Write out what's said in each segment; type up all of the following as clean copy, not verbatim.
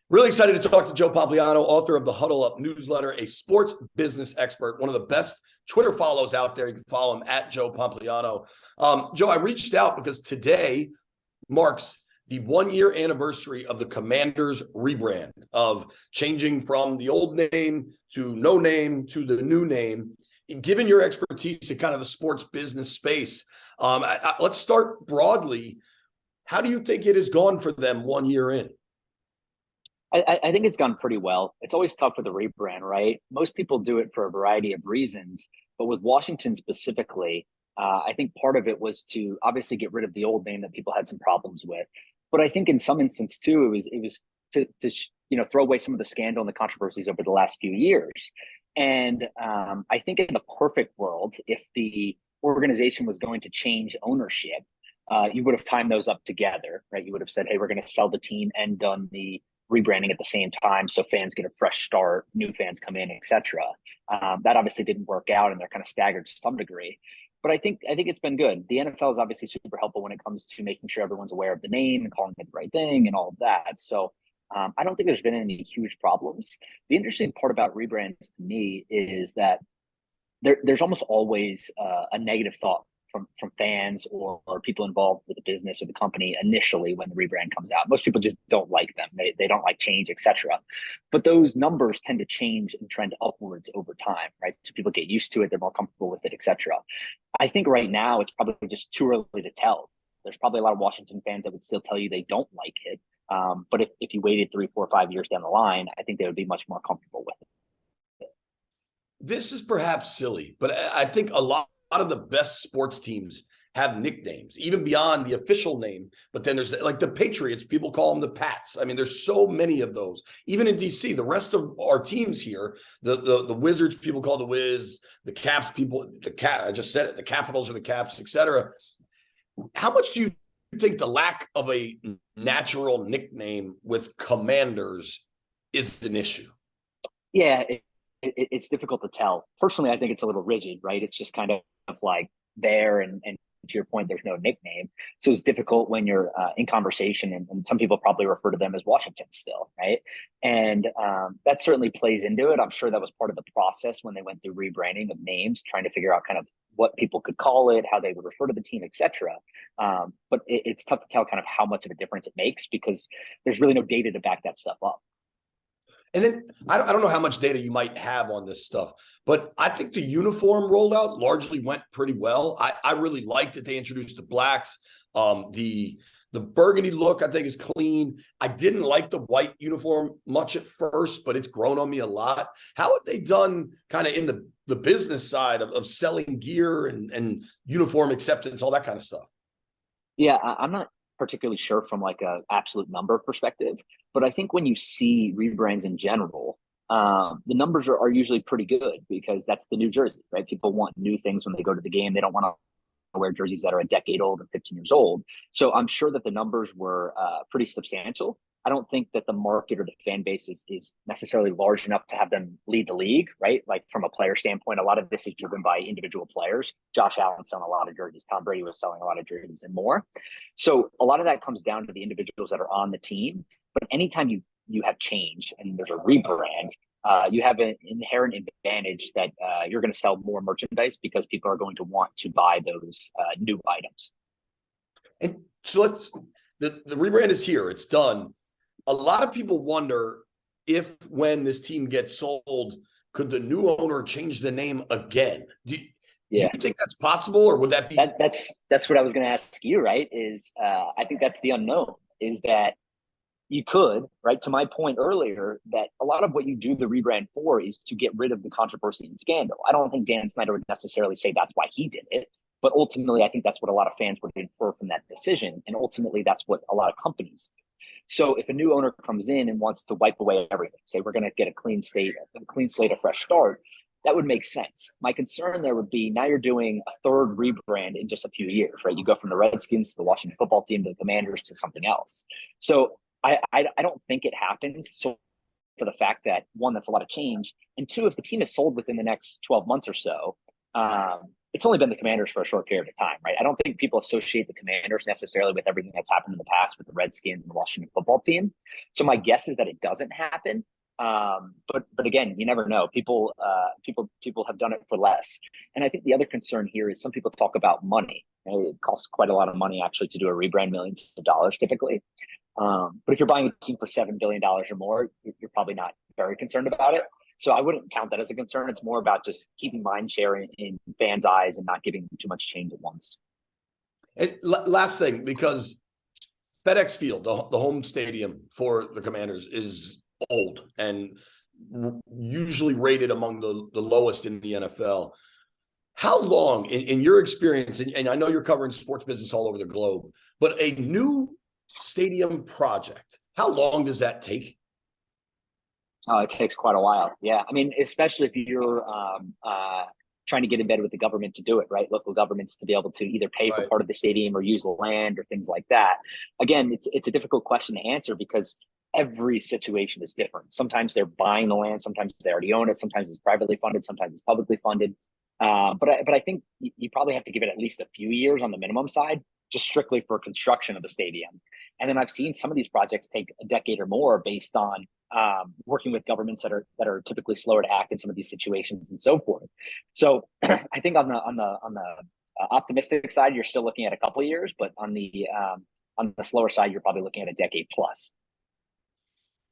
Really excited to talk to Joe Pompliano, author of the Huddle Up newsletter, a sports business expert, one of the best Twitter follows out there. You can follow him at Joe Pompliano. Joe, I reached out because today marks the 1-year anniversary of the Commanders rebrand, of changing from the old name to no name to the new name. Given your expertise in kind of the sports business space, let's start broadly. How do you think it has gone for them 1 year in? I think it's gone pretty well. It's always tough with a rebrand, right? Most people do it for a variety of reasons, but with Washington specifically, I think part of it was to obviously get rid of the old name that people had some problems with. But I think in some instance too, it was to throw away some of the scandal and the controversies over the last few years. And I think in the perfect world, if the organization was going to change ownership, you would have timed those up together, right? You would have said, hey, we're going to sell the team and done the rebranding at the same time, so fans get a fresh start, new fans come in, etc. That obviously didn't work out, and they're kind of staggered to some degree. But I think it's been good. The NFL is obviously super helpful when it comes to making sure everyone's aware of the name and calling it the right thing and all of that. So I don't think there's been any huge problems. The interesting part about rebrands to me is that there's almost always a negative thought from fans or people involved with the business or the company initially when the rebrand comes out. Most people just don't like them. They don't like change, etc. But those numbers tend to change and trend upwards over time, right? So people get used to it, they're more comfortable with it, etc. I think right now it's probably just too early to tell. There's probably a lot of Washington fans that would still tell you they don't like it. But if you waited 3, 4, 5 years down the line, I think they would be much more comfortable with it. This is perhaps silly, but I think a lot of the best sports teams have nicknames, even beyond the official name. But then there's like the Patriots, people call them the Pats. I mean, there's so many of those. Even in DC, the rest of our teams here, the Wizards, people call the Wiz, the Caps, I just said it, the Capitals are the Caps, etc. How much do you think the lack of a natural nickname with Commanders is an issue? Yeah, it's difficult to tell. Personally, I think it's a little rigid, right? It's just kind of like there, and to your point, there's no nickname. So it's difficult when you're in conversation, and some people probably refer to them as Washington still, right? And that certainly plays into it. I'm sure that was part of the process when they went through rebranding of names, trying to figure out kind of what people could call it, how they would refer to the team, etc. But it's tough to tell kind of how much of a difference it makes because there's really no data to back that stuff up. And then I don't know how much data you might have on this stuff, but I think the uniform rollout largely went pretty well. I really liked that they introduced the blacks. The burgundy look, I think, is clean. I didn't like the white uniform much at first, but it's grown on me a lot. How have they done kind of in the business side of selling gear and uniform acceptance, all that kind of stuff? Yeah, I'm not particularly sure from like a absolute number perspective, but I think when you see rebrands in general, the numbers are usually pretty good because that's the new jersey, right? People want new things when they go to the game. They don't want to wear jerseys that are a decade old or 15 years old. So I'm sure that the numbers were pretty substantial. I don't think that the market or the fan base is necessarily large enough to have them lead the league, right? Like from a player standpoint, a lot of this is driven by individual players. Josh Allen's selling a lot of jerseys. Tom Brady was selling a lot of jerseys and more. So a lot of that comes down to the individuals that are on the team. But anytime you have change and there's a rebrand, you have an inherent advantage that you're going to sell more merchandise because people are going to want to buy those new items. And so the rebrand is here. It's done. A lot of people wonder if when this team gets sold, could the new owner change the name again? Do you think that's possible, or would that be? That's what I was going to ask you, right? I think that's the unknown, is that you could, right? To my point earlier, that a lot of what you do the rebrand for is to get rid of the controversy and scandal. I don't think Dan Snyder would necessarily say that's why he did it, but ultimately, I think that's what a lot of fans would infer from that decision. And ultimately, that's what a lot of companies do. So if a new owner comes in and wants to wipe away everything, say we're going to get a clean slate, a fresh start, that would make sense. My concern there would be now you're doing a third rebrand in just a few years, right? You go from the Redskins to the Washington football team to the Commanders to something else. So I don't think it happens. So for the fact that, one, that's a lot of change, and two, if the team is sold within the next 12 months or so, it's only been the Commanders for a short period of time, right? I don't think people associate the Commanders necessarily with everything that's happened in the past with the Redskins and the Washington football team. So my guess is that it doesn't happen. But again, you never know. People have done it for less. And I think the other concern here is some people talk about money. It costs quite a lot of money actually to do a rebrand, millions of dollars typically. But if you're buying a team for $7 billion or more, you're probably not very concerned about it. So I wouldn't count that as a concern. It's more about just keeping mind share in fans' eyes and not giving too much change at once. And last thing, because FedEx Field, the home stadium for the Commanders, is old and usually rated among the lowest in the NFL. How long, in your experience, and I know you're covering sports business all over the globe, but a new stadium project, how long does that take? Oh, it takes quite a while. Yeah. I mean, especially if you're trying to get in bed with the government to do it, right? Local governments to be able to either pay for part of the stadium or use the land or things like that. Again, it's a difficult question to answer because every situation is different. Sometimes they're buying the land, sometimes they already own it, sometimes it's privately funded, sometimes it's publicly funded. But I think you probably have to give it at least a few years on the minimum side, just strictly for construction of the stadium. And then I've seen some of these projects take a decade or more based on working with governments that are typically slower to act in some of these situations and so forth. So I think on the optimistic side, you're still looking at a couple of years, but on the slower side, you're probably looking at a decade plus.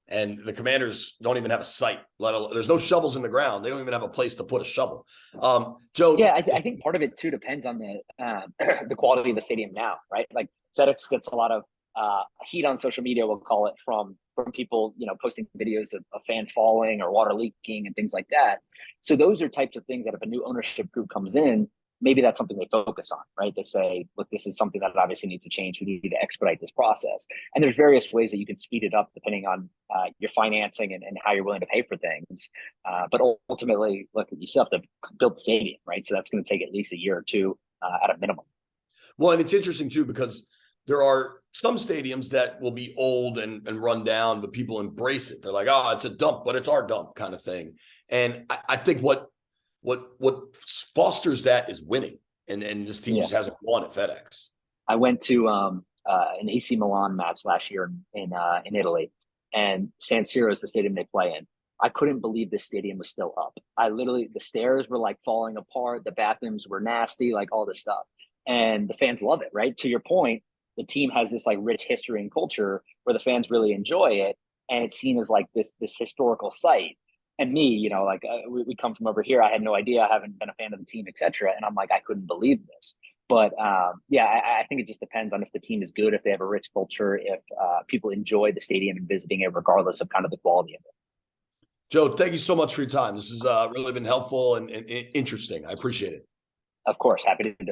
And the Commanders don't even have a site. There's no shovels in the ground. They don't even have a place to put a shovel. Joe, yeah, I think part of it too depends on the quality of the stadium now, right? Like FedEx gets a lot of heat on social media, we'll call it, from people, posting videos of fans falling or water leaking and things like that. So those are types of things that if a new ownership group comes in, maybe that's something they focus on, right? They say, look, this is something that obviously needs to change. We need to expedite this process. And there's various ways that you can speed it up depending on your financing and how you're willing to pay for things. But ultimately, look, you still have to build the stadium, right? So that's going to take at least a year or two at a minimum. Well, and it's interesting too, because there are some stadiums that will be old and run down, but people embrace it. They're like, oh, it's a dump, but it's our dump kind of thing. And I think what fosters that is winning. And this team just hasn't won at FedEx. I went to an AC Milan match last year in Italy, and San Siro is the stadium they play in. I couldn't believe this stadium was still up. The stairs were like falling apart. The bathrooms were nasty, like all this stuff. And the fans love it, right? To your point, the team has this like rich history and culture where the fans really enjoy it. And it's seen as like this historical site. And me, we come from over here. I had no idea. I haven't been a fan of the team, et cetera. And I'm like, I couldn't believe this. But I think it just depends on if the team is good, if they have a rich culture, if people enjoy the stadium and visiting it, regardless of kind of the quality of it. Joe, thank you so much for your time. This has really been helpful and interesting. I appreciate it. Of course. Happy to do it.